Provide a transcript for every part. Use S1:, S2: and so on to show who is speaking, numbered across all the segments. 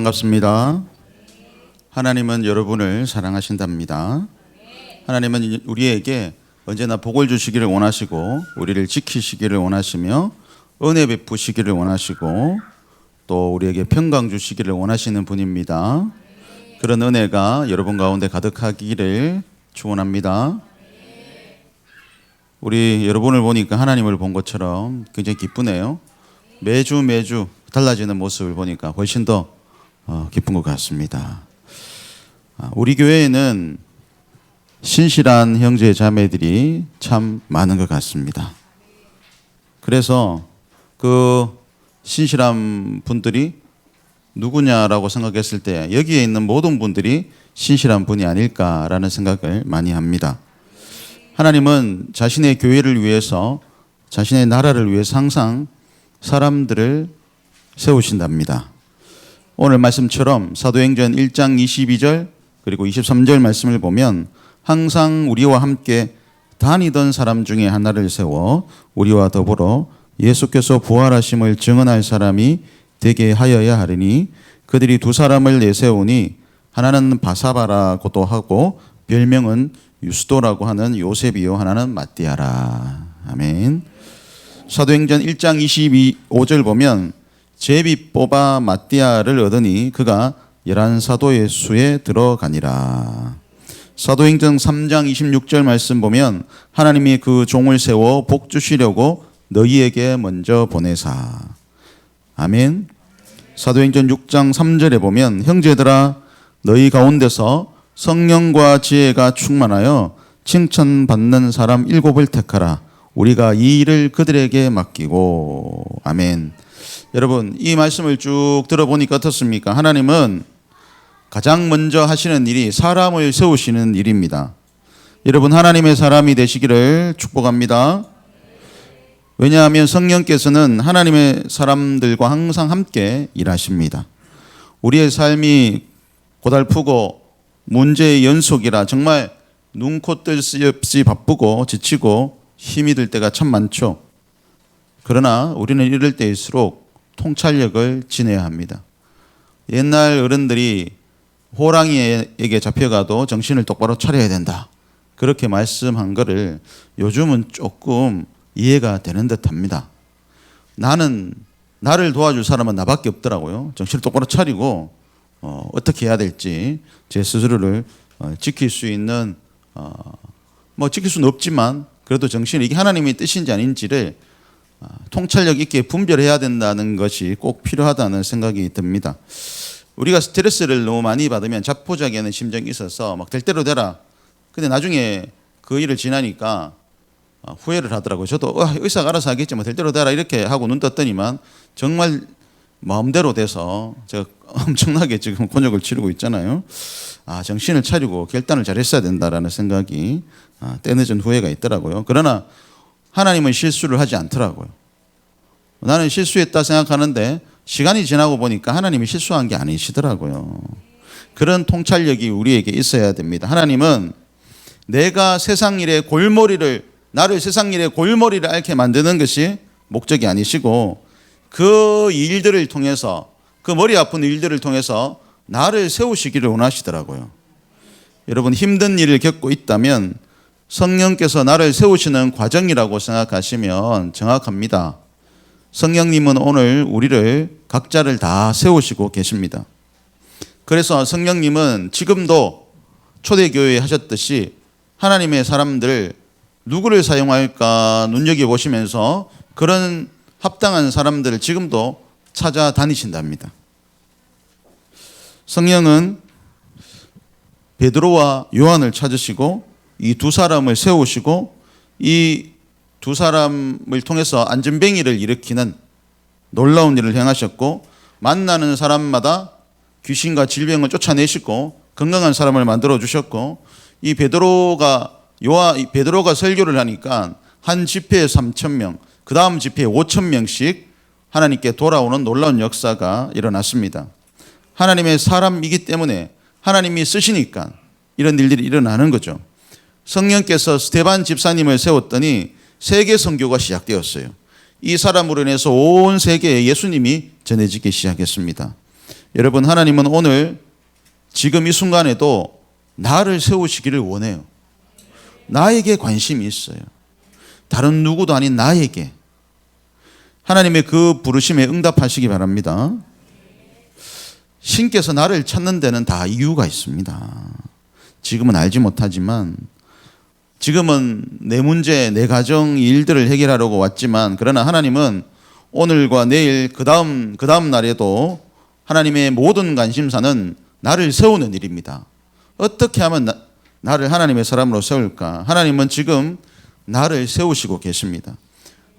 S1: 반갑습니다. 하나님은 여러분을 사랑하신답니다. 하나님은 우리에게 언제나 복을 주시기를 원하시고 우리를 지키시기를 원하시며 은혜 베푸시기를 원하시고 또 우리에게 평강 주시기를 원하시는 분입니다. 그런 은혜가 여러분 가운데 가득하기를 축원합니다. 우리 여러분을 보니까 하나님을 본 것처럼 굉장히 기쁘네요. 매주 달라지는 모습을 보니까 훨씬 더 기쁜 것 같습니다. 우리 교회에는 신실한 형제 자매들이 참 많은 것 같습니다. 그래서 그 신실한 분들이 누구냐라고 생각했을 때 여기에 있는 모든 분들이 신실한 분이 아닐까라는 생각을 많이 합니다. 하나님은 자신의 교회를 위해서, 자신의 나라를 위해서 항상 사람들을 세우신답니다. 오늘 말씀처럼 사도행전 1장 22절 그리고 23절 말씀을 보면 항상 우리와 함께 다니던 사람 중에 하나를 세워 우리와 더불어 예수께서 부활하심을 증언할 사람이 되게 하여야 하리니 그들이 두 사람을 내세우니 하나는 바사바라고도 하고 별명은 유스도라고 하는 요셉이요 하나는 마띠아라. 아멘. 사도행전 1장 25절 보면 제비 뽑아 마띠아를 얻으니 그가 11사도의 수에 들어가니라. 사도행전 3장 26절 말씀 보면 하나님이 그 종을 세워 복 주시려고 너희에게 먼저 보내사. 아멘. 사도행전 6장 3절에 보면 형제들아 너희 가운데서 성령과 지혜가 충만하여 칭찬받는 사람 7을 택하라. 우리가 이 일을 그들에게 맡기고. 아멘. 여러분 이 말씀을 쭉 들어보니까 어떻습니까? 하나님은 가장 먼저 하시는 일이 사람을 세우시는 일입니다. 여러분 하나님의 사람이 되시기를 축복합니다. 왜냐하면 성령께서는 하나님의 사람들과 항상 함께 일하십니다. 우리의 삶이 고달프고 문제의 연속이라 정말 눈코 뜰 새 없이 바쁘고 지치고 힘이 들 때가 참 많죠. 그러나 우리는 이럴 때일수록 통찰력을 지내야 합니다. 옛날 어른들이 호랑이에게 잡혀가도 정신을 똑바로 차려야 된다. 그렇게 말씀한 거를 요즘은 조금 이해가 되는 듯합니다. 나를 도와줄 사람은 나밖에 없더라고요. 정신을 똑바로 차리고 어떻게 해야 될지 제 스스로를 지킬 수 있는 지킬 수는 없지만 그래도 정신이 이게 하나님의 뜻인지 아닌지를 통찰력 있게 분별해야 된다는 것이 꼭 필요하다는 생각이 듭니다. 우리가 스트레스를 너무 많이 받으면 자포자기하는 심정이 있어서 막 될 대로 되라. 근데 나중에 그 일을 지나니까 후회를 하더라고요. 저도 의사가 알아서 하겠지 뭐 될 대로 되라 이렇게 하고 눈 떴더니만 정말 마음대로 돼서 제가 엄청나게 지금 곤욕을 치르고 있잖아요. 정신을 차리고 결단을 잘했어야 된다라는 생각이 때늦은 후회가 있더라고요. 그러나 하나님은 실수를 하지 않더라고요. 나는 실수했다 생각하는데 시간이 지나고 보니까 하나님이 실수한 게 아니시더라고요. 그런 통찰력이 우리에게 있어야 됩니다. 하나님은 내가 세상 일의 나를 세상 일의 골머리를 앓게 만드는 것이 목적이 아니시고 그 일들을 통해서 그 머리 아픈 일들을 통해서 나를 세우시기를 원하시더라고요. 여러분 힘든 일을 겪고 있다면 성령께서 나를 세우시는 과정이라고 생각하시면 정확합니다. 성령님은 오늘 우리를 각자를 다 세우시고 계십니다. 그래서 성령님은 지금도 초대교회에 하셨듯이 하나님의 사람들 누구를 사용할까 눈여겨보시면서 그런 합당한 사람들을 지금도 찾아다니신답니다. 성령은 베드로와 요한을 찾으시고 이 두 사람을 세우시고 이 두 사람을 통해서 안전뱅이를 일으키는 놀라운 일을 행하셨고 만나는 사람마다 귀신과 질병을 쫓아내시고 건강한 사람을 만들어 주셨고 이 베드로가 설교를 하니까 한 집회에 3,000명, 그 다음 집회에 5,000명씩 하나님께 돌아오는 놀라운 역사가 일어났습니다. 하나님의 사람이기 때문에 하나님이 쓰시니까 이런 일들이 일어나는 거죠. 성령께서 스데반 집사님을 세웠더니 세계 선교가 시작되었어요. 이 사람으로 인해서 온 세계에 예수님이 전해지기 시작했습니다. 여러분, 하나님은 오늘 지금 이 순간에도 나를 세우시기를 원해요. 나에게 관심이 있어요. 다른 누구도 아닌 나에게. 하나님의 그 부르심에 응답하시기 바랍니다. 신께서 나를 찾는 데는 다 이유가 있습니다. 지금은 알지 못하지만, 지금은 내 문제, 내 가정 일들을 해결하려고 왔지만, 그러나 하나님은 오늘과 내일, 그 다음 날에도 하나님의 모든 관심사는 나를 세우는 일입니다. 어떻게 하면 나를 하나님의 사람으로 세울까? 하나님은 지금 나를 세우시고 계십니다.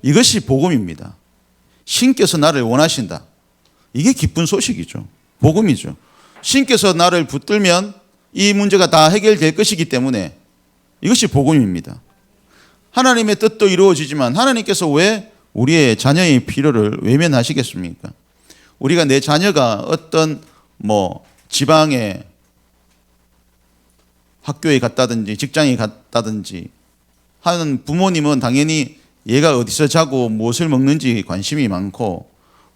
S1: 이것이 복음입니다. 신께서 나를 원하신다. 이게 기쁜 소식이죠. 복음이죠. 신께서 나를 붙들면 이 문제가 다 해결될 것이기 때문에 이것이 복음입니다. 하나님의 뜻도 이루어지지만 하나님께서 왜 우리의 자녀의 필요를 외면하시겠습니까? 우리가 내 자녀가 어떤 지방에 학교에 갔다든지 직장에 갔다든지 하는 부모님은 당연히 얘가 어디서 자고 무엇을 먹는지 관심이 많고,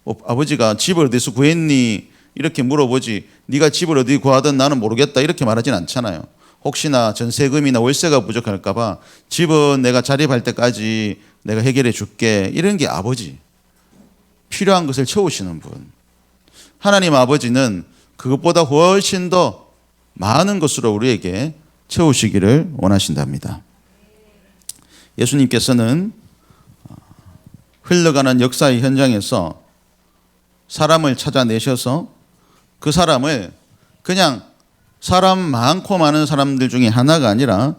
S1: 아버지가 집을 어디서 구했니 이렇게 물어보지, 네가 집을 어디 구하든 나는 모르겠다 이렇게 말하진 않잖아요. 혹시나 전세금이나 월세가 부족할까 봐 집은 내가 자립할 때까지 내가 해결해 줄게, 이런 게 아버지. 필요한 것을 채우시는 분. 하나님 아버지는 그것보다 훨씬 더 많은 것으로 우리에게 채우시기를 원하신답니다. 예수님께서는 흘러가는 역사의 현장에서 사람을 찾아내셔서 그 사람을 그냥 사람 많고 많은 사람들 중에 하나가 아니라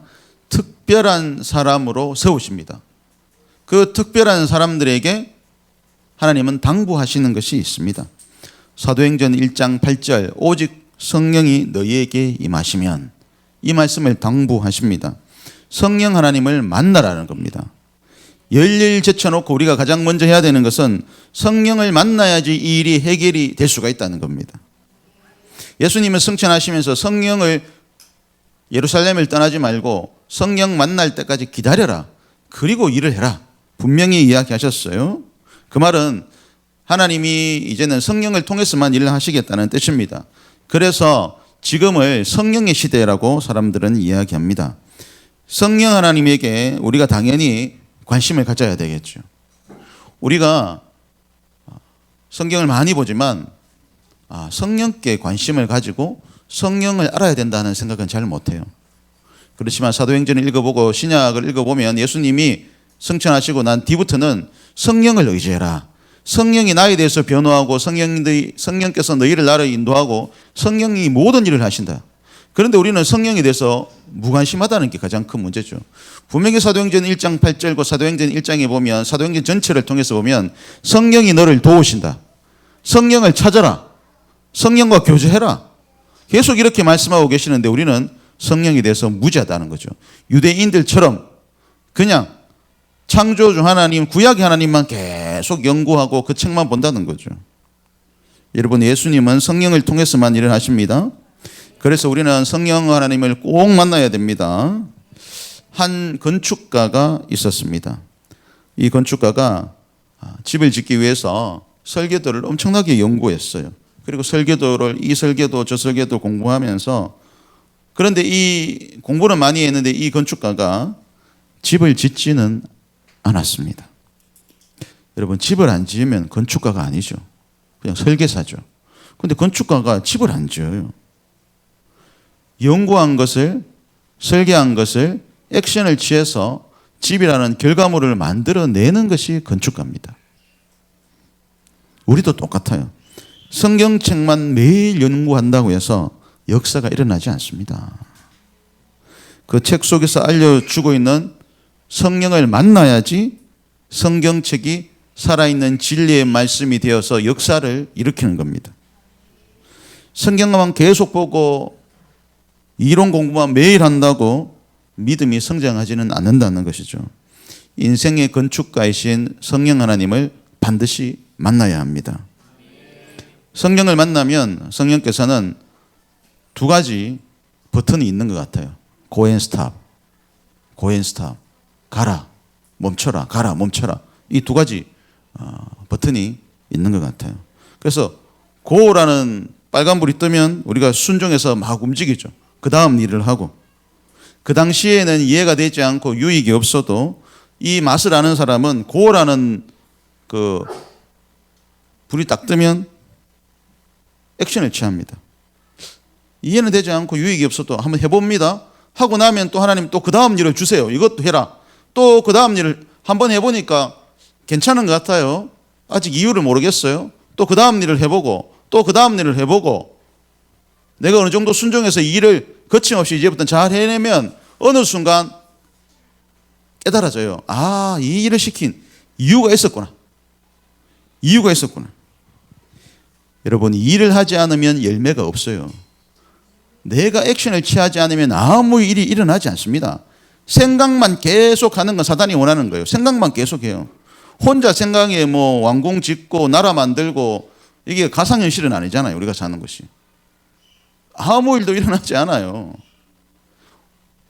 S1: 특별한 사람으로 세우십니다. 그 특별한 사람들에게 하나님은 당부하시는 것이 있습니다. 사도행전 1장 8절, 오직 성령이 너희에게 임하시면, 이 말씀을 당부하십니다. 성령 하나님을 만나라는 겁니다. 열일 제쳐놓고 우리가 가장 먼저 해야 되는 것은 성령을 만나야지 이 일이 해결이 될 수가 있다는 겁니다. 예수님은 승천하시면서 성령을, 예루살렘을 떠나지 말고 성령 만날 때까지 기다려라, 그리고 일을 해라, 분명히 이야기하셨어요. 그 말은 하나님이 이제는 성령을 통해서만 일을 하시겠다는 뜻입니다. 그래서 지금을 성령의 시대라고 사람들은 이야기합니다. 성령 하나님에게 우리가 당연히 관심을 가져야 되겠죠. 우리가 성경을 많이 보지만 성령께 관심을 가지고 성령을 알아야 된다는 생각은 잘 못해요. 그렇지만 사도행전을 읽어보고 신약을 읽어보면 예수님이 승천하시고 난 뒤부터는 성령을 의지해라, 성령이 나에 대해서 변호하고 성령께서 너희를 나를 인도하고 성령이 모든 일을 하신다. 그런데 우리는 성령에 대해서 무관심하다는 게 가장 큰 문제죠. 분명히 사도행전 1장 8절과 사도행전 1장에 보면, 사도행전 전체를 통해서 보면 성령이 너를 도우신다, 성령을 찾아라, 성령과 교제해라, 계속 이렇게 말씀하고 계시는데 우리는 성령에 대해서 무지하다는 거죠. 유대인들처럼 그냥 창조주 하나님, 구약의 하나님만 계속 연구하고 그 책만 본다는 거죠. 여러분, 예수님은 성령을 통해서만 일을 하십니다. 그래서 우리는 성령 하나님을 꼭 만나야 됩니다. 한 건축가가 있었습니다. 이 건축가가 집을 짓기 위해서 설계도를 엄청나게 연구했어요. 그리고 설계도를 이 설계도 저 설계도 공부하면서, 그런데 이 공부는 많이 했는데 이 건축가가 집을 짓지는 않았습니다. 여러분, 집을 안 지으면 건축가가 아니죠. 그냥 설계사죠. 그런데 건축가가 집을 안 지어요. 연구한 것을, 설계한 것을 액션을 취해서 집이라는 결과물을 만들어내는 것이 건축가입니다. 우리도 똑같아요. 성경책만 매일 연구한다고 해서 역사가 일어나지 않습니다. 그 책 속에서 알려주고 있는 성령을 만나야지 성경책이 살아있는 진리의 말씀이 되어서 역사를 일으키는 겁니다. 성경만 계속 보고 이론 공부만 매일 한다고 믿음이 성장하지는 않는다는 것이죠. 인생의 건축가이신 성령 하나님을 반드시 만나야 합니다. 성령을 만나면 성령께서는 두 가지 버튼이 있는 것 같아요. Go and stop, go and stop. 가라, 멈춰라, 가라, 멈춰라. 이 두 가지 버튼이 있는 것 같아요. 그래서 go라는 빨간불이 뜨면 우리가 순종해서 막 움직이죠. 그 다음 일을 하고, 그 당시에는 이해가 되지 않고 유익이 없어도 이 맛을 아는 사람은 고라는 그 불이 딱 뜨면 액션을 취합니다. 이해는 되지 않고 유익이 없어도 한번 해봅니다. 하고 나면 또 하나님 또 그 다음 일을 주세요. 이것도 해라. 또 그 다음 일을 한번 해보니까 괜찮은 것 같아요. 아직 이유를 모르겠어요. 또 그 다음 일을 해보고 또 그 다음 일을 해보고 내가 어느 정도 순종해서 이 일을 거침없이 이제부터 잘 해내면 어느 순간 깨달아져요. 아, 이 일을 시킨 이유가 있었구나. 이유가 있었구나. 여러분, 이 일을 하지 않으면 열매가 없어요. 내가 액션을 취하지 않으면 아무 일이 일어나지 않습니다. 생각만 계속 하는 건 사단이 원하는 거예요. 생각만 계속해요. 혼자 생각에 뭐 왕궁 짓고 나라 만들고 이게 가상현실은 아니잖아요. 우리가 사는 것이. 아무 일도 일어나지 않아요.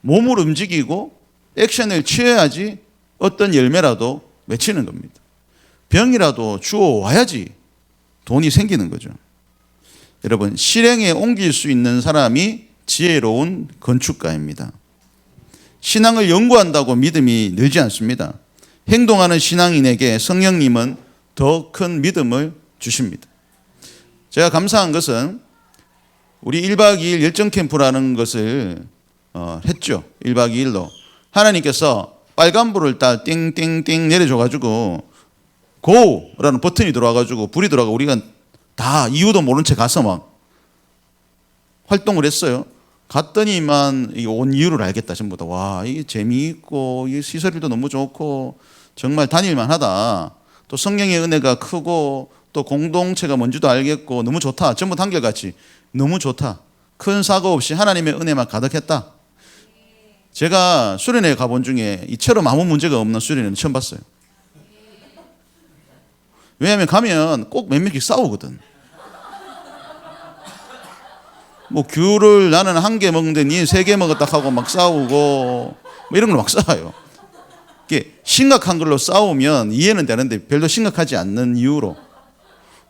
S1: 몸을 움직이고 액션을 취해야지 어떤 열매라도 맺히는 겁니다. 병이라도 주워와야지 돈이 생기는 거죠. 여러분, 실행에 옮길 수 있는 사람이 지혜로운 건축가입니다. 신앙을 연구한다고 믿음이 늘지 않습니다. 행동하는 신앙인에게 성령님은 더 큰 믿음을 주십니다. 제가 감사한 것은 우리 1박 2일 열정 캠프라는 것을 했죠. 1박 2일로. 하나님께서 빨간불을 딱 띵띵띵 내려줘가지고 고라는 버튼이 들어와가지고 불이 들어가고 우리가 다 이유도 모른 채 가서 막 활동을 했어요. 갔더니만 온 이유를 알겠다. 전부 다. 와, 이게 재미있고 이 시설도 너무 좋고 정말 다닐만 하다. 또 성령의 은혜가 크고 또 공동체가 뭔지도 알겠고 너무 좋다. 전부 다 한결같이 너무 좋다. 큰 사고 없이 하나님의 은혜만 가득했다. 제가 수련회 가본 중에 이처럼 아무 문제가 없는 수련회는 처음 봤어요. 왜냐하면 가면 꼭 몇 명씩 싸우거든. 뭐 귤을 나는 1개 먹는데 니 3개 먹었다 하고 막 싸우고 뭐 이런 걸 막 싸워요. 이게 심각한 걸로 싸우면 이해는 되는데 별로 심각하지 않는 이유로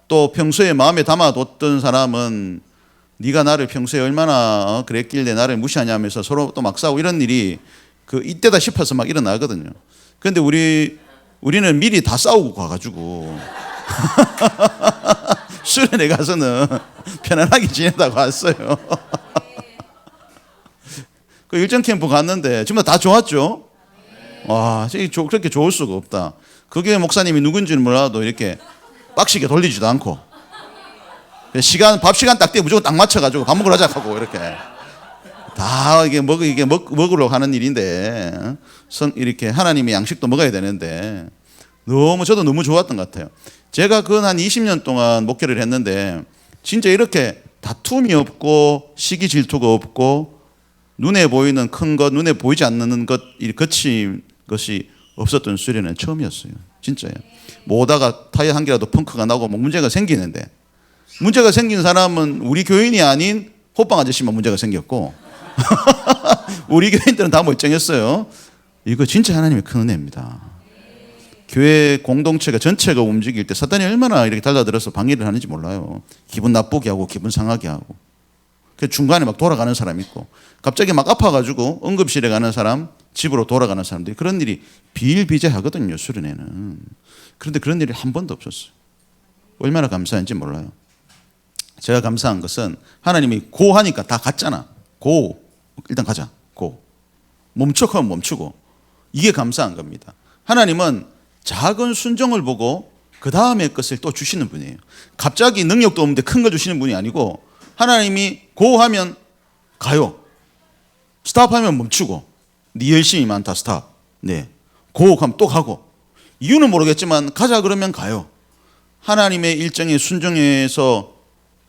S1: 또 평소에 마음에 담아뒀던 사람은 네가 나를 평소에 얼마나 그랬길래 나를 무시하냐면서 서로 또 막 싸우고 이런 일이 그 이때다 싶어서 막 일어나거든요. 그런데 우리는 미리 다 싸우고 가가지고 수련회 가서는 편안하게 지내다가 왔어요. 그 일정 캠프 갔는데 정말 다 좋았죠. 와, 그렇게 좋을 수가 없다. 그게 목사님이 누군지는 몰라도 이렇게 빡시게 돌리지도 않고 밥 시간 딱 때 무조건 딱 맞춰가지고 밥 먹으러 가자 하고 이렇게 다 이게 먹으러 하는 일인데 이렇게 하나님의 양식도 먹어야 되는데 저도 너무 좋았던 것 같아요. 제가 한 20년 동안 목회를 했는데 진짜 이렇게 다툼이 없고 시기 질투가 없고 눈에 보이는 큰 것, 눈에 보이지 않는 것, 거친 것이 없었던 수련은 처음이었어요. 진짜요. 뭐 오다가 타이어 한 개라도 펑크가 나고 뭐 문제가 생기는데 문제가 생긴 사람은 우리 교인이 아닌 호빵 아저씨만 문제가 생겼고 우리 교인들은 다 멀쩡했어요. 이거 진짜 하나님의 큰 은혜입니다. 교회 공동체가 전체가 움직일 때 사단이 얼마나 이렇게 달라들어서 방해를 하는지 몰라요. 기분 나쁘게 하고 기분 상하게 하고 중간에 막 돌아가는 사람 있고 갑자기 막 아파가지고 응급실에 가는 사람 집으로 돌아가는 사람들이 그런 일이 비일비재하거든요. 수련회는. 그런데 그런 일이 한 번도 없었어요. 얼마나 감사한지 몰라요. 제가 감사한 것은 하나님이 고 하니까 다 갔잖아. 고 일단 가자. 고 멈춰 하면 멈추고 이게 감사한 겁니다. 하나님은 작은 순종을 보고 그 다음의 것을 또 주시는 분이에요. 갑자기 능력도 없는데 큰 거 주시는 분이 아니고 하나님이 고 하면 가요. 스탑 하면 멈추고 네 열심이 많다 스탑. 네. 고 하면 또 가고 이유는 모르겠지만 가자 그러면 가요. 하나님의 일정에 순종해서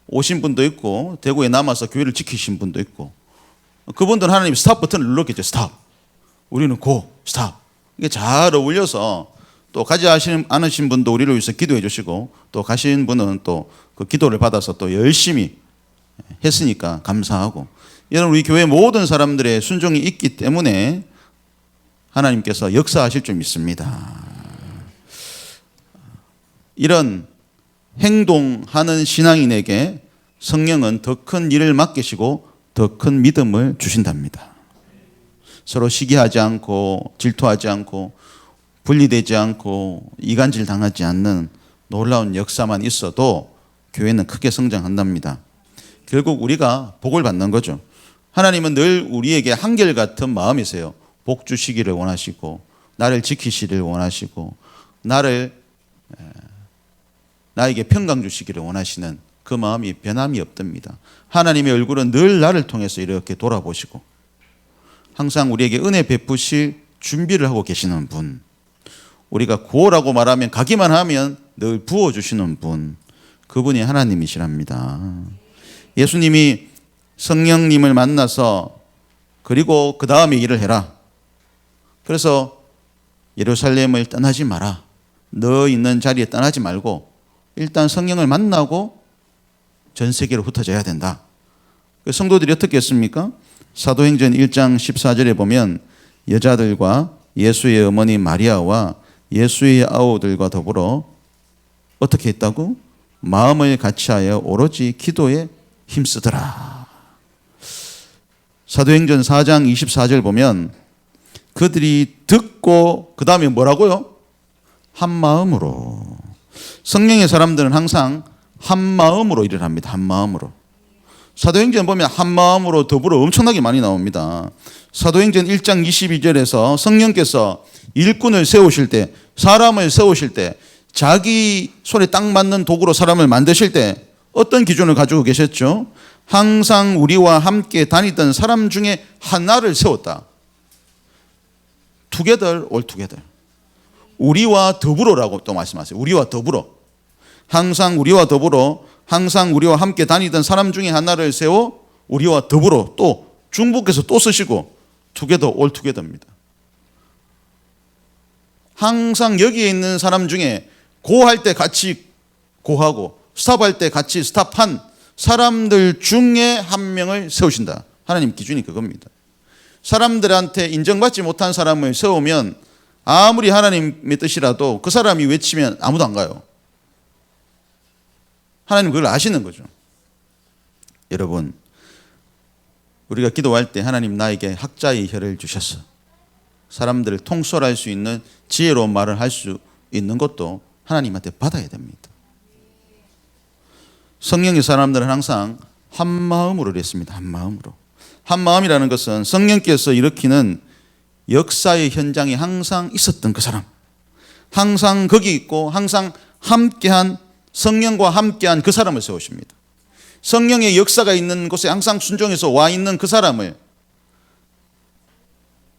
S1: 오신 분도 있고 대구에 남아서 교회를 지키신 분도 있고 그분들은 하나님 스탑 버튼을 눌렀겠죠. 스탑. 우리는 고 스탑. 이게 잘 어울려서 또 가지 않으신 분도 우리를 위해서 기도해 주시고 또 가신 분은 또 그 기도를 받아서 또 열심히 했으니까 감사하고 이런 우리 교회 모든 사람들의 순종이 있기 때문에 하나님께서 역사하실 줄 믿습니다. 이런 행동하는 신앙인에게 성령은 더 큰 일을 맡기시고 더 큰 믿음을 주신답니다. 서로 시기하지 않고 질투하지 않고 분리되지 않고 이간질 당하지 않는 놀라운 역사만 있어도 교회는 크게 성장한답니다. 결국 우리가 복을 받는 거죠. 하나님은 늘 우리에게 한결같은 마음이세요. 복 주시기를 원하시고 나를 지키시기를 원하시고 나에게 평강 주시기를 원하시는 그 마음이 변함이 없답니다. 하나님의 얼굴은 늘 나를 통해서 이렇게 돌아보시고 항상 우리에게 은혜 베푸실 준비를 하고 계시는 분, 우리가 구호라고 말하면 가기만 하면 늘 부어주시는 분, 그분이 하나님이시랍니다. 예수님이 성령님을 만나서 그리고 그 다음에 일을 해라. 그래서 예루살렘을 떠나지 마라. 너 있는 자리에 떠나지 말고 일단 성령을 만나고 전 세계로 흩어져야 된다. 성도들이 어떻게 했습니까? 사도행전 1장 14절에 보면 여자들과 예수의 어머니 마리아와 예수의 아우들과 더불어 어떻게 했다고? 마음을 같이하여 오로지 기도에 힘쓰더라. 사도행전 4장 24절 보면 그들이 듣고 그 다음에 뭐라고요? 한 마음으로. 성령의 사람들은 항상 한 마음으로 일을 합니다. 한 마음으로. 사도행전 보면 한 마음으로 더불어 엄청나게 많이 나옵니다. 사도행전 1장 22절에서 성령께서 일꾼을 세우실 때, 사람을 세우실 때, 자기 손에 딱 맞는 도구로 사람을 만드실 때 어떤 기준을 가지고 계셨죠? 항상 우리와 함께 다니던 사람 중에 하나를 세웠다. Together, all together. 우리와 더불어라고 또 말씀하세요. 우리와 더불어. 항상 우리와 함께 다니던 사람 중에 하나를 세워 우리와 더불어 또 중복해서 또 쓰시고 together, all together입니다. 항상 여기에 있는 사람 중에 고할 때 같이 고하고 스탑할 때 같이 스탑한 사람들 중에 한 명을 세우신다. 하나님 기준이 그겁니다. 사람들한테 인정받지 못한 사람을 세우면 아무리 하나님의 뜻이라도 그 사람이 외치면 아무도 안 가요. 하나님 그걸 아시는 거죠. 여러분, 우리가 기도할 때 하나님 나에게 학자의 혀를 주셨어. 사람들을 통솔할 수 있는 지혜로운 말을 할 수 있는 것도 하나님한테 받아야 됩니다. 성령의 사람들은 항상 한 마음으로 했습니다. 한 마음으로. 한 마음이라는 것은 성령께서 일으키는 역사의 현장에 항상 있었던 그 사람, 항상 거기 있고 항상 함께한, 성령과 함께한 그 사람을 세우십니다. 성령의 역사가 있는 곳에 항상 순종해서 와 있는 그 사람을,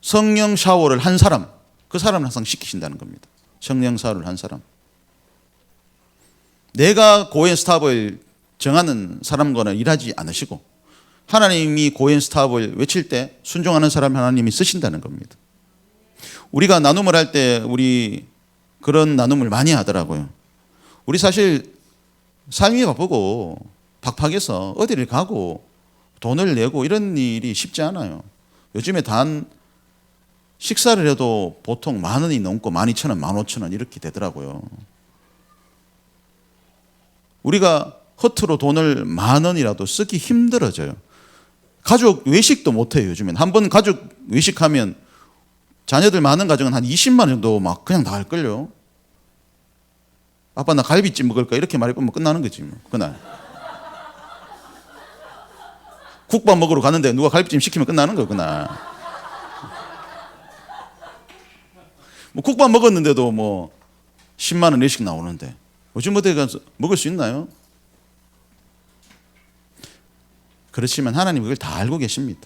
S1: 성령 샤워를 한 사람, 그 사람을 항상 시키신다는 겁니다. 성령 샤워를 한 사람. 내가 고엔 스탑을 정하는 사람과는 일하지 않으시고 하나님이 고엔 스탑을 외칠 때 순종하는 사람 하나님이 쓰신다는 겁니다. 우리가 나눔을 할 때 우리 그런 나눔을 많이 하더라고요. 우리 사실 삶이 바쁘고 팍팍해서 어디를 가고 돈을 내고 이런 일이 쉽지 않아요. 요즘에 단 식사를 해도 보통 10,000원이 넘고 12,000원, 15,000원 이렇게 되더라고요. 우리가 허투루 돈을 10,000원이라도 쓰기 힘들어져요. 가족 외식도 못해요. 요즘엔 한번 가족 외식하면 자녀들 많은 가정은 한 20만 원 정도 막 그냥 다 할걸요. 아빠 나 갈비찜 먹을까 이렇게 말해보면 끝나는 거지 뭐. 그날 국밥 먹으러 가는데 누가 갈비찜 시키면 끝나는 거예요. 그날 뭐 국밥 먹었는데도 뭐 10만 원 내씩 나오는데 요즘 어디 가서 먹을 수 있나요? 그렇지만 하나님 그걸 다 알고 계십니다.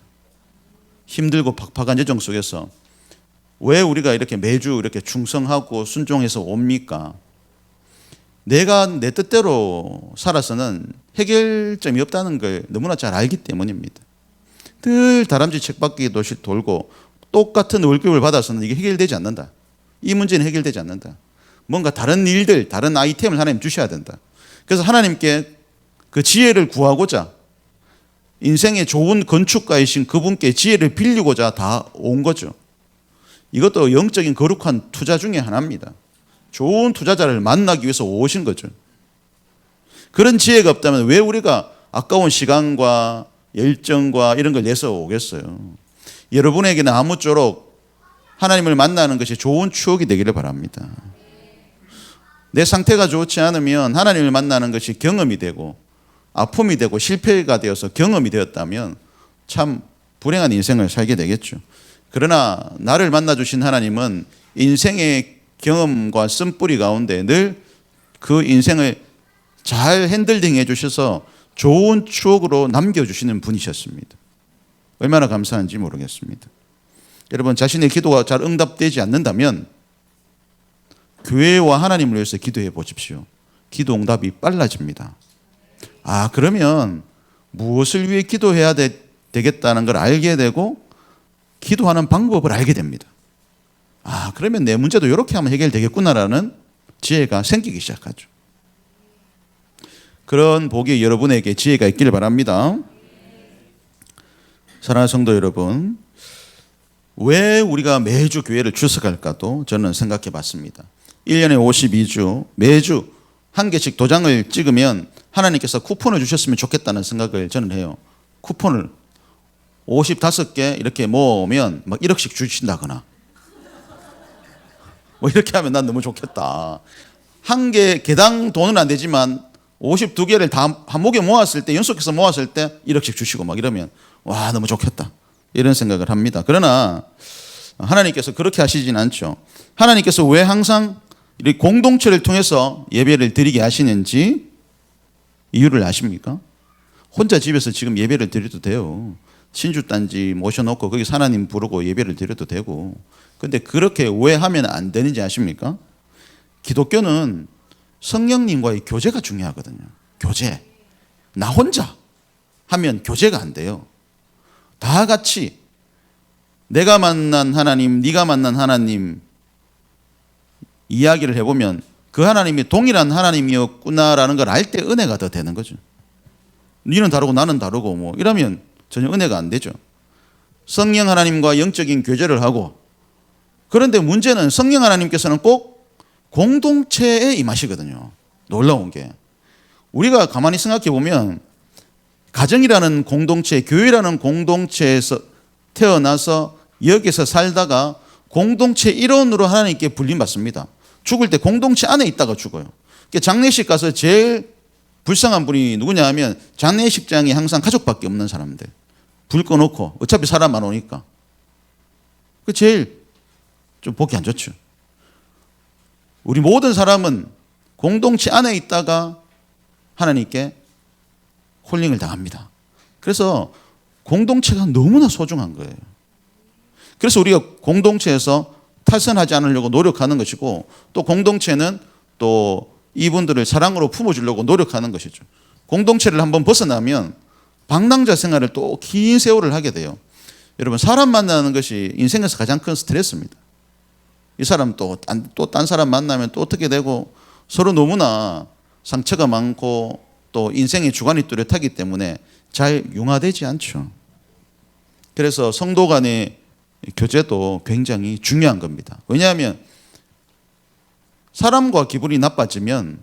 S1: 힘들고 팍팍한 여정 속에서 왜 우리가 이렇게 매주 이렇게 충성하고 순종해서 옵니까? 내가 내 뜻대로 살아서는 해결점이 없다는 걸 너무나 잘 알기 때문입니다. 늘 다람쥐 쳇바퀴 도시 돌고 똑같은 월급을 받아서는 이게 해결되지 않는다. 이 문제는 해결되지 않는다. 뭔가 다른 일들, 다른 아이템을 하나님 주셔야 된다. 그래서 하나님께 그 지혜를 구하고자 인생의 좋은 건축가이신 그분께 지혜를 빌리고자 다 온 거죠. 이것도 영적인 거룩한 투자 중에 하나입니다. 좋은 투자자를 만나기 위해서 오신 거죠. 그런 지혜가 없다면 왜 우리가 아까운 시간과 열정과 이런 걸 내서 오겠어요. 여러분에게는 아무쪼록 하나님을 만나는 것이 좋은 추억이 되기를 바랍니다. 내 상태가 좋지 않으면 하나님을 만나는 것이 경험이 되고 아픔이 되고 실패가 되어서 경험이 되었다면 참 불행한 인생을 살게 되겠죠. 그러나 나를 만나주신 하나님은 인생의 경험과 쓴뿌리 가운데 늘 그 인생을 잘 핸들링 해주셔서 좋은 추억으로 남겨주시는 분이셨습니다. 얼마나 감사한지 모르겠습니다. 여러분, 자신의 기도가 잘 응답되지 않는다면 교회와 하나님을 위해서 기도해 보십시오. 기도 응답이 빨라집니다. 그러면 무엇을 위해 기도해야 되겠다는 걸 알게 되고 기도하는 방법을 알게 됩니다. 그러면 내 문제도 이렇게 하면 해결되겠구나라는 지혜가 생기기 시작하죠. 그런 복이 여러분에게 지혜가 있기를 바랍니다. 사랑하는 성도 여러분, 왜 우리가 매주 교회를 출석할까도 저는 생각해 봤습니다. 1년에 52주 매주 한 개씩 도장을 찍으면 하나님께서 쿠폰을 주셨으면 좋겠다는 생각을 저는 해요. 쿠폰을 55개 이렇게 모으면 막 1억씩 주신다거나 뭐 이렇게 하면 난 너무 좋겠다. 한 개당 돈은 안 되지만 52개를 다 한 목에 모았을 때, 연속해서 모았을 때 1억씩 주시고 막 이러면 와, 너무 좋겠다 이런 생각을 합니다. 그러나 하나님께서 그렇게 하시진 않죠. 하나님께서 왜 항상 이 공동체를 통해서 예배를 드리게 하시는지 이유를 아십니까? 혼자 집에서 지금 예배를 드려도 돼요. 신주단지 모셔놓고 거기 하나님 부르고 예배를 드려도 되고. 근데 그렇게 왜 하면 안 되는지 아십니까? 기독교는 성령님과의 교제가 중요하거든요. 교제. 나 혼자 하면 교제가 안 돼요. 다 같이 내가 만난 하나님, 네가 만난 하나님 이야기를 해보면 그 하나님이 동일한 하나님이었구나라는 걸 알 때 은혜가 더 되는 거죠. 너는 다르고 나는 다르고 뭐 이러면 전혀 은혜가 안 되죠. 성령 하나님과 영적인 교제를 하고, 그런데 문제는 성령 하나님께서는 꼭 공동체에 임하시거든요. 놀라운 게, 우리가 가만히 생각해 보면 가정이라는 공동체, 교회라는 공동체에서 태어나서 여기서 살다가 공동체 일원으로 하나님께 불림받습니다. 죽을 때 공동체 안에 있다가 죽어요. 장례식 가서 제일 불쌍한 분이 누구냐 하면 장례식장이 항상 가족밖에 없는 사람들. 불 꺼놓고 어차피 사람 안 오니까. 그 제일 좀 보기 안 좋죠. 우리 모든 사람은 공동체 안에 있다가 하나님께 홀링을 당합니다. 그래서 공동체가 너무나 소중한 거예요. 그래서 우리가 공동체에서 탈선하지 않으려고 노력하는 것이고, 또 공동체는 또 이분들을 사랑으로 품어주려고 노력하는 것이죠. 공동체를 한번 벗어나면 방랑자 생활을 또 긴 세월을 하게 돼요. 여러분, 사람 만나는 것이 인생에서 가장 큰 스트레스입니다. 이 사람 또 딴 사람 만나면 또 어떻게 되고, 서로 너무나 상처가 많고 또 인생의 주관이 뚜렷하기 때문에 잘 융화되지 않죠. 그래서 성도 간의 교제도 굉장히 중요한 겁니다. 왜냐하면 사람과 기분이 나빠지면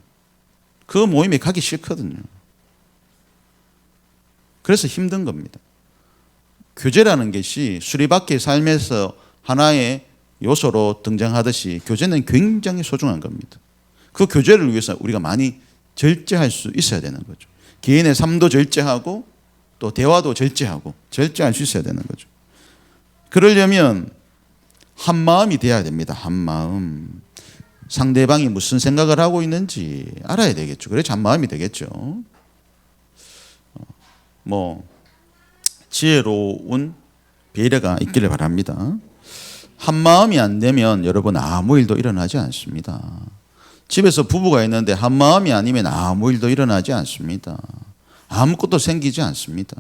S1: 그 모임에 가기 싫거든요. 그래서 힘든 겁니다. 교제라는 것이 수리바퀴 삶에서 하나의 요소로 등장하듯이 교제는 굉장히 소중한 겁니다. 그 교제를 위해서 우리가 많이 절제할 수 있어야 되는 거죠. 개인의 삶도 절제하고 또 대화도 절제하고 절제할 수 있어야 되는 거죠. 그러려면 한 마음이 돼야 됩니다. 한 마음. 상대방이 무슨 생각을 하고 있는지 알아야 되겠죠. 그래야 한 마음이 되겠죠. 지혜로운 배려가 있기를 바랍니다. 한 마음이 안 되면 여러분 아무 일도 일어나지 않습니다. 집에서 부부가 있는데 한 마음이 아니면 아무 일도 일어나지 않습니다. 아무것도 생기지 않습니다.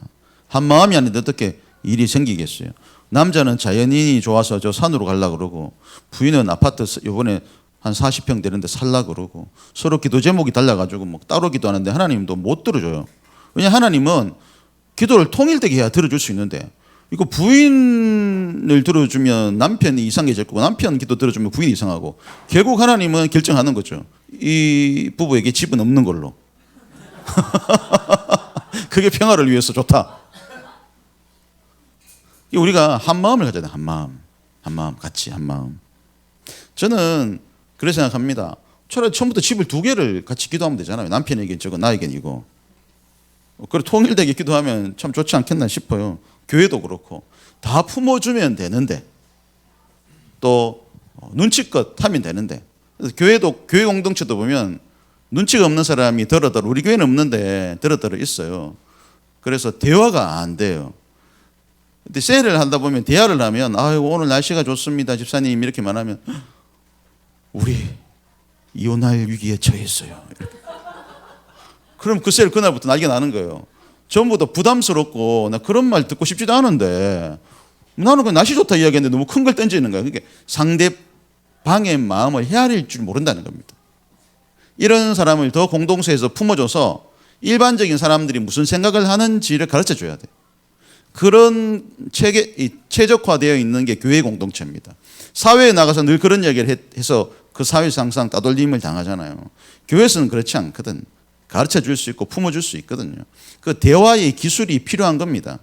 S1: 한 마음이 아닌데 어떻게 일이 생기겠어요? 남자는 자연인이 좋아서 저 산으로 가려고 그러고, 부인은 아파트 이번에 한 40평 되는데 살려고 그러고, 서로 기도 제목이 달라가지고 뭐 따로 기도하는데 하나님도 못 들어줘요. 왜냐하면 하나님은 기도를 통일되게 해야 들어줄 수 있는데, 이거 부인을 들어주면 남편이 이상해질 거고, 남편 기도 들어주면 부인이 이상하고, 결국 하나님은 결정하는 거죠. 이 부부에게 집은 없는 걸로. 그게 평화를 위해서 좋다. 우리가 한 마음을 가져야 돼. 한 마음 같이 한 마음. 저는 그렇게 생각합니다. 차라리 처음부터 집을 두 개를 같이 기도하면 되잖아요. 남편에게 저거, 나에겐 이거. 그래 통일되게 기도하면 참 좋지 않겠나 싶어요. 교회도 그렇고 다 품어주면 되는데, 또 눈치껏 하면 되는데, 그래서 교회도, 교회 공동체도 보면 눈치가 없는 사람이 더러더러, 우리 교회는 없는데 더러더러 있어요. 그래서 대화가 안 돼요. 근데 세일을 하다 보면, 대화를 하면, 아이고 오늘 날씨가 좋습니다 집사님 이렇게 말하면, 우리 이혼할 위기에 처했어요. 그럼 그 세일 그날부터 난리가 나는 거예요. 전부 다 부담스럽고, 나 그런 말 듣고 싶지도 않은데, 나는 그냥 날씨 좋다 이야기했는데 너무 큰 걸 던지는 거예요. 그러니까 상대방의 마음을 헤아릴 줄 모른다는 겁니다. 이런 사람을 더 공동체에서 품어줘서 일반적인 사람들이 무슨 생각을 하는지를 가르쳐 줘야 돼요. 그런 최적화되어 있는 게 교회 공동체입니다. 사회에 나가서 늘 그런 이야기를 해서 그 사회에서 항상 따돌림을 당하잖아요. 교회에서는 그렇지 않거든. 가르쳐 줄 수 있고 품어줄 수 있거든요. 그 대화의 기술이 필요한 겁니다.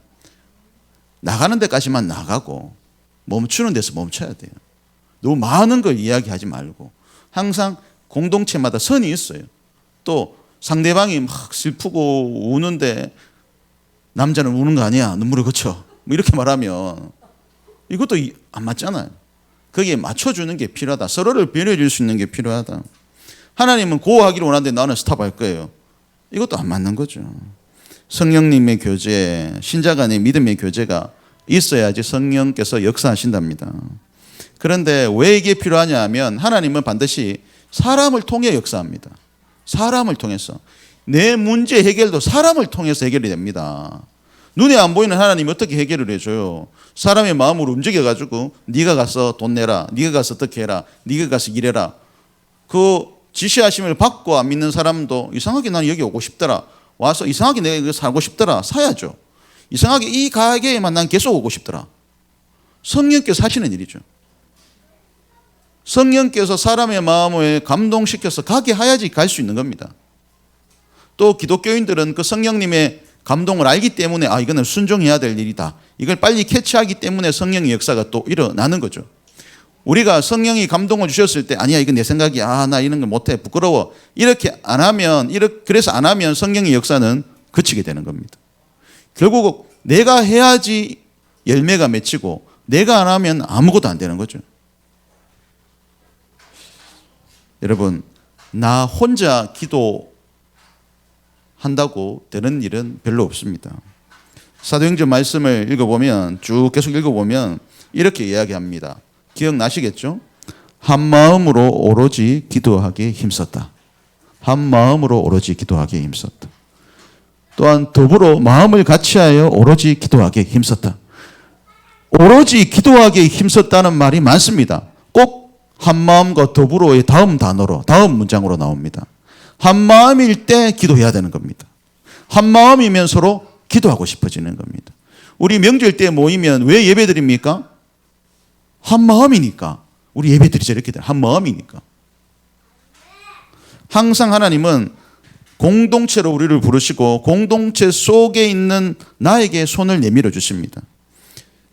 S1: 나가는 데까지만 나가고 멈추는 데서 멈춰야 돼요. 너무 많은 걸 이야기하지 말고 항상 공동체마다 선이 있어요. 또 상대방이 막 슬프고 우는데 남자는 우는 거 아니야, 눈물을 그쳐, 뭐 이렇게 말하면 이것도 안 맞잖아요. 거기에 맞춰주는 게 필요하다. 서로를 배려해 줄 수 있는 게 필요하다. 하나님은 고하기를 원하는데 나는 스탑할 거예요. 이것도 안 맞는 거죠. 성령님의 교제, 신자 간의 믿음의 교제가 있어야지 성령께서 역사하신답니다. 그런데 왜 이게 필요하냐 하면, 하나님은 반드시 사람을 통해 역사합니다. 사람을 통해서. 내 문제 해결도 사람을 통해서 해결이 됩니다. 눈에 안 보이는 하나님이 어떻게 해결을 해줘요? 사람의 마음으로 움직여가지고 네가 가서 돈 내라, 네가 가서 어떻게 해라, 네가 가서 일해라. 그 지시하심을 받고 안 믿는 사람도 이상하게 나는 여기 오고 싶더라, 와서 이상하게 내가 이거 살고 싶더라, 사야죠. 이상하게 이 가게에만 난 계속 오고 싶더라. 성령께서 하시는 일이죠. 성령께서 사람의 마음을 감동시켜서 가게 해야지 갈 수 있는 겁니다. 또 기독교인들은 그 성령님의 감동을 알기 때문에, 아 이거는 순종해야 될 일이다, 이걸 빨리 캐치하기 때문에 성령의 역사가 또 일어나는 거죠. 우리가 성령이 감동을 주셨을 때, 아니야 이건 내 생각이야, 나 이런 걸 못해, 부끄러워, 이렇게 안 하면, 그래서 안 하면 성령의 역사는 그치게 되는 겁니다. 결국 내가 해야지 열매가 맺히고, 내가 안 하면 아무것도 안 되는 거죠. 여러분, 나 혼자 기도한다고 되는 일은 별로 없습니다. 사도행전 말씀을 읽어보면, 쭉 계속 읽어보면 이렇게 이야기합니다. 기억나시겠죠? 한 마음으로 오로지 기도하기에 힘썼다. 한 마음으로 오로지 기도하기에 힘썼다. 또한 더불어 마음을 같이하여 오로지 기도하기에 힘썼다. 오로지 기도하기에 힘썼다는 말이 많습니다. 꼭 한 마음과 더불어의 다음 단어로, 다음 문장으로 나옵니다. 한 마음일 때 기도해야 되는 겁니다. 한 마음이면 서로 기도하고 싶어지는 겁니다. 우리 명절 때 모이면 왜 예배 드립니까? 한 마음이니까. 우리 예배 드리죠. 이렇게 돼. 한 마음이니까. 항상 하나님은 공동체로 우리를 부르시고 공동체 속에 있는 나에게 손을 내밀어 주십니다.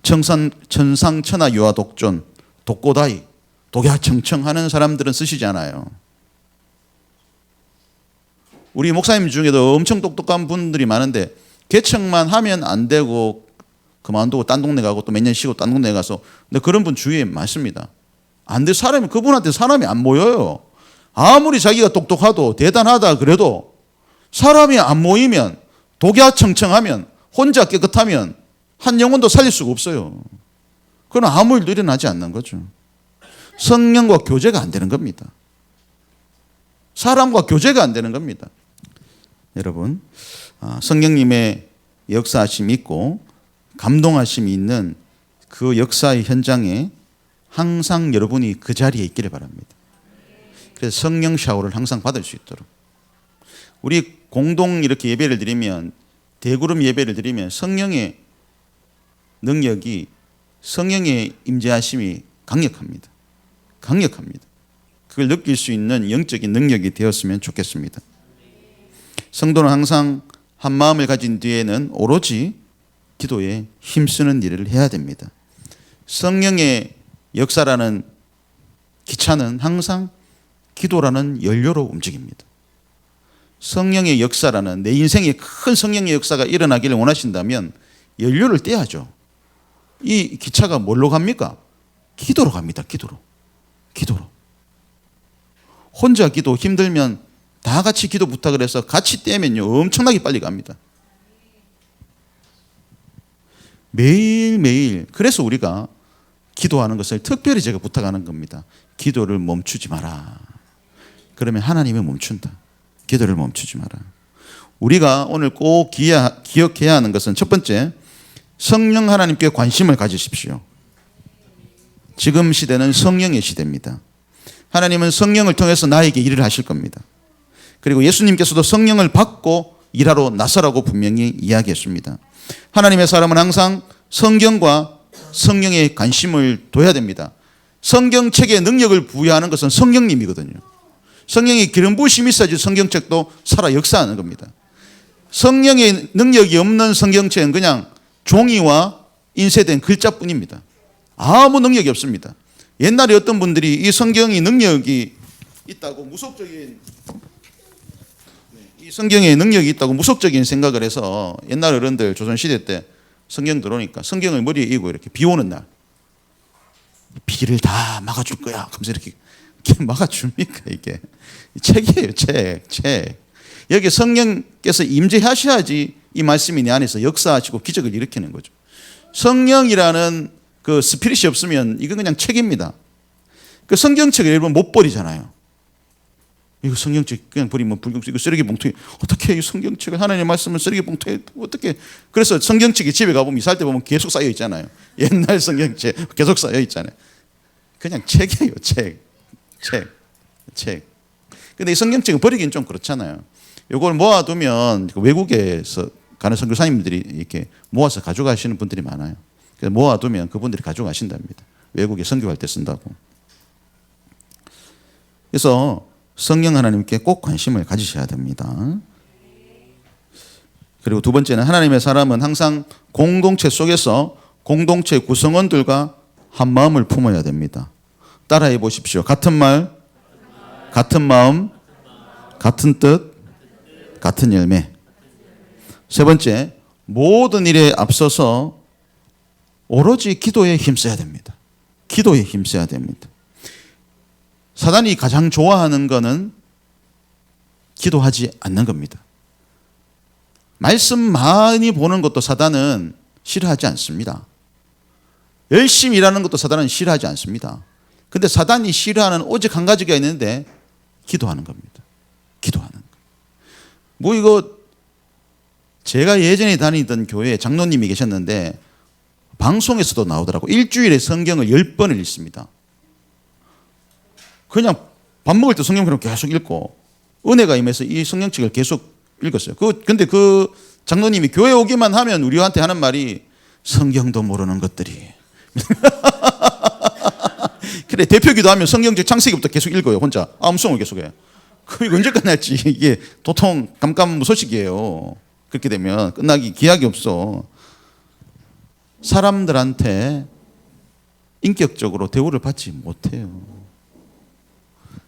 S1: 천상천하 유아독존, 독고다이, 독야청청하는 사람들은 쓰시지 않아요. 우리 목사님 중에도 엄청 똑똑한 분들이 많은데 개척만 하면 안 되고 그만두고 딴 동네 가고 또 몇 년 쉬고 딴 동네 가서, 근데 그런 분 주위에 많습니다. 안 돼. 사람이, 그분한테 사람이 안 모여요. 아무리 자기가 똑똑하도 대단하다 그래도 사람이 안 모이면, 독야청청하면, 혼자 깨끗하면 한 영혼도 살릴 수가 없어요. 그건 아무 일도 일어나지 않는 거죠. 성령과 교제가 안 되는 겁니다. 사람과 교제가 안 되는 겁니다. 여러분, 성령님의 역사하심이 있고 감동하심이 있는 그 역사의 현장에 항상 여러분이 그 자리에 있기를 바랍니다. 그래서 성령 샤워를 항상 받을 수 있도록. 우리 공동 이렇게 예배를 드리면, 대그룹 예배를 드리면 성령의 능력이, 성령의 임재하심이 강력합니다. 강력합니다. 그걸 느낄 수 있는 영적인 능력이 되었으면 좋겠습니다. 성도는 항상 한 마음을 가진 뒤에는 오로지 기도에 힘쓰는 일을 해야 됩니다. 성령의 역사라는 기차는 항상 기도라는 연료로 움직입니다. 성령의 역사라는 내 인생에 큰 성령의 역사가 일어나기를 원하신다면 연료를 떼야죠. 이 기차가 뭘로 갑니까? 기도로 갑니다. 기도로. 혼자 기도 힘들면 다 같이 기도 부탁을 해서 같이 떼면요 엄청나게 빨리 갑니다. 매일매일. 그래서 우리가 기도하는 것을 특별히 제가 부탁하는 겁니다. 기도를 멈추지 마라. 그러면 하나님이 멈춘다. 기도를 멈추지 마라. 우리가 오늘 꼭 기억해야 하는 것은 첫 번째, 성령 하나님께 관심을 가지십시오. 지금 시대는 성령의 시대입니다. 하나님은 성령을 통해서 나에게 일을 하실 겁니다. 그리고 예수님께서도 성령을 받고 일하러 나서라고 분명히 이야기했습니다. 하나님의 사람은 항상 성경과 성령에 관심을 둬야 됩니다. 성경책에 능력을 부여하는 것은 성령님이거든요. 성령의 기름 부으심이 있어야지 성경책도 살아 역사하는 겁니다. 성령의 능력이 없는 성경책은 그냥 종이와 인쇄된 글자뿐입니다. 아무 능력이 없습니다. 옛날에 어떤 분들이 이 성경이 능력이 있다고 이 성경에 능력이 있다고 무속적인 생각을 해서 옛날 어른들 조선시대 때 성경 들어오니까 성경을 머리에 이고 이렇게 비 오는 날 비를 다 막아줄 거야 하면서 이렇게 막아줍니까? 이게 책이에요. 책. 여기 성령께서 임재하셔야지 이 말씀이 내 안에서 역사하시고 기적을 일으키는 거죠. 성령이라는 그 스피릿이 없으면 이건 그냥 책입니다. 그 성경책을 여러분 못 버리잖아요. 이거 성경책 그냥 버리면 불경책, 이거 쓰레기 봉투에 어떻게 이 성경책을 하나님의 말씀을 쓰레기 봉투에 어떻게? 그래서 성경책이 집에 가보면 이사할 때 보면 계속 쌓여 있잖아요. 옛날 성경책 계속 쌓여 있잖아요. 그냥 책이에요. 책. 근데 이 성경책을 버리긴 좀 그렇잖아요. 이걸 모아두면 외국에서 가는 선교사님들이 이렇게 모아서 가져가시는 분들이 많아요. 그래서 모아두면 그분들이 가져가신답니다. 외국에 선교할 때 쓴다고. 그래서 성령 하나님께 꼭 관심을 가지셔야 됩니다. 그리고 두 번째는 하나님의 사람은 항상 공동체 속에서 공동체 구성원들과 한 마음을 품어야 됩니다. 따라해 보십시오. 같은 말, 같은 마음, 같은 뜻, 같은 열매. 세 번째, 모든 일에 앞서서 오로지 기도에 힘써야 됩니다. 기도에 힘써야 됩니다. 사단이 가장 좋아하는 것은 기도하지 않는 겁니다. 말씀 많이 보는 것도 사단은 싫어하지 않습니다. 열심히 일하는 것도 사단은 싫어하지 않습니다. 근데 사단이 싫어하는 오직 한 가지가 있는데 기도하는 겁니다. 기도하는 거. 뭐 이거 제가 예전에 다니던 교회에 장로님이 계셨는데 방송에서도 나오더라고. 일주일에 성경을 10번을 읽습니다. 그냥 밥 먹을 때 성경을 계속 읽고 은혜가 임해서 이 성경책을 계속 읽었어요. 근데 그 장로님이 교회 오기만 하면 우리한테 하는 말이 성경도 모르는 것들이. 그래 대표기도 하면 성경책 창세기부터 계속 읽어요. 혼자 암송을 계속해요. 이거 언제 끝날지 이게 도통 감감무소식이에요. 그렇게 되면 끝나기 기약이 없어. 사람들한테 인격적으로 대우를 받지 못해요.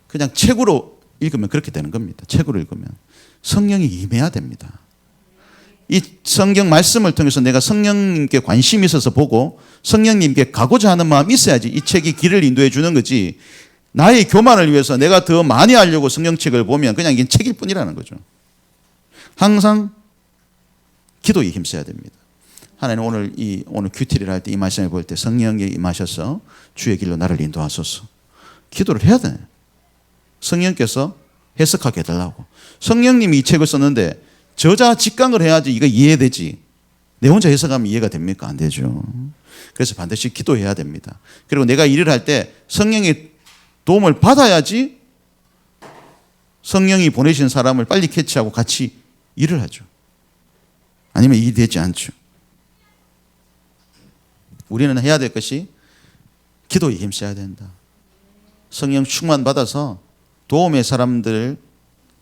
S1: 그냥 책으로 읽으면 그렇게 되는 겁니다. 책으로 읽으면 성령이 임해야 됩니다. 이 성경 말씀을 통해서 내가 성령님께 관심이 있어서 보고 성령님께 가고자 하는 마음이 있어야지 이 책이 길을 인도해 주는 거지. 나의 교만을 위해서 내가 더 많이 하려고 성경책을 보면 그냥 이게 책일 뿐이라는 거죠. 항상 기도에 힘써야 됩니다. 하나님 오늘 큐티를 할 때 이 말씀을 볼 때 성령이 임하셔서 주의 길로 나를 인도하소서. 기도를 해야 돼. 성령께서 해석하게 해달라고. 성령님이 이 책을 썼는데 저자 직강을 해야지 이거 이해되지. 내 혼자 해석하면 이해가 됩니까? 안 되죠. 그래서 반드시 기도해야 됩니다. 그리고 내가 일을 할 때 성령의 도움을 받아야지 성령이 보내신 사람을 빨리 캐치하고 같이 일을 하죠. 아니면 일이 되지 않죠. 우리는 해야 될 것이 기도에 힘써야 된다. 성령 충만 받아서 도움의 사람들을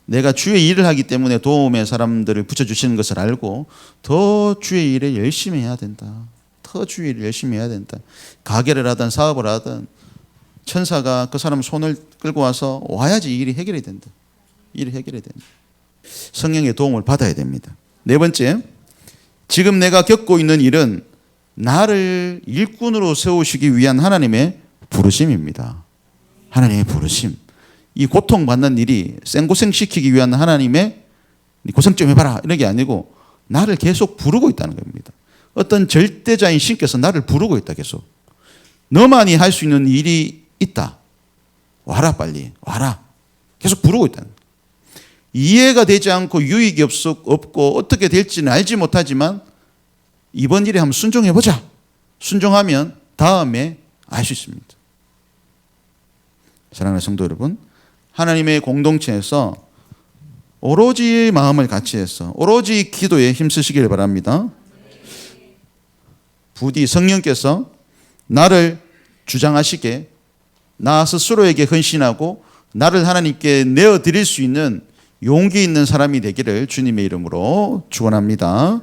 S1: 내가 주의 일을 하기 때문에 도움의 사람들을 붙여주시는 것을 알고 더 주의 일에 열심히 해야 된다. 더 주의 일을 열심히 해야 된다. 가게를 하든 사업을 하든 천사가 그 사람 손을 끌고 와서 와야지 이 일이 해결이 된다. 일이 해결이 된다. 성령의 도움을 받아야 됩니다. 네 번째, 지금 내가 겪고 있는 일은 나를 일꾼으로 세우시기 위한 하나님의 부르심입니다. 하나님의 부르심. 이 고통받는 일이 생고생시키기 위한 하나님의 고생 좀 해봐라 이런 게 아니고 나를 계속 부르고 있다는 겁니다. 어떤 절대자인 신께서 나를 부르고 있다. 계속 너만이 할 수 있는 일이 있다. 와라, 빨리 와라. 계속 부르고 있다는 거예요. 이해가 되지 않고 유익이 없고 어떻게 될지는 알지 못하지만 이번 일에 한번 순종해보자. 순종하면 다음에 알 수 있습니다. 사랑하는 성도 여러분, 하나님의 공동체에서 오로지 마음을 같이 해서 오로지 기도에 힘쓰시길 바랍니다. 부디 성령께서 나를 주장하시게 나 스스로에게 헌신하고 나를 하나님께 내어드릴 수 있는 용기 있는 사람이 되기를 주님의 이름으로 축원합니다.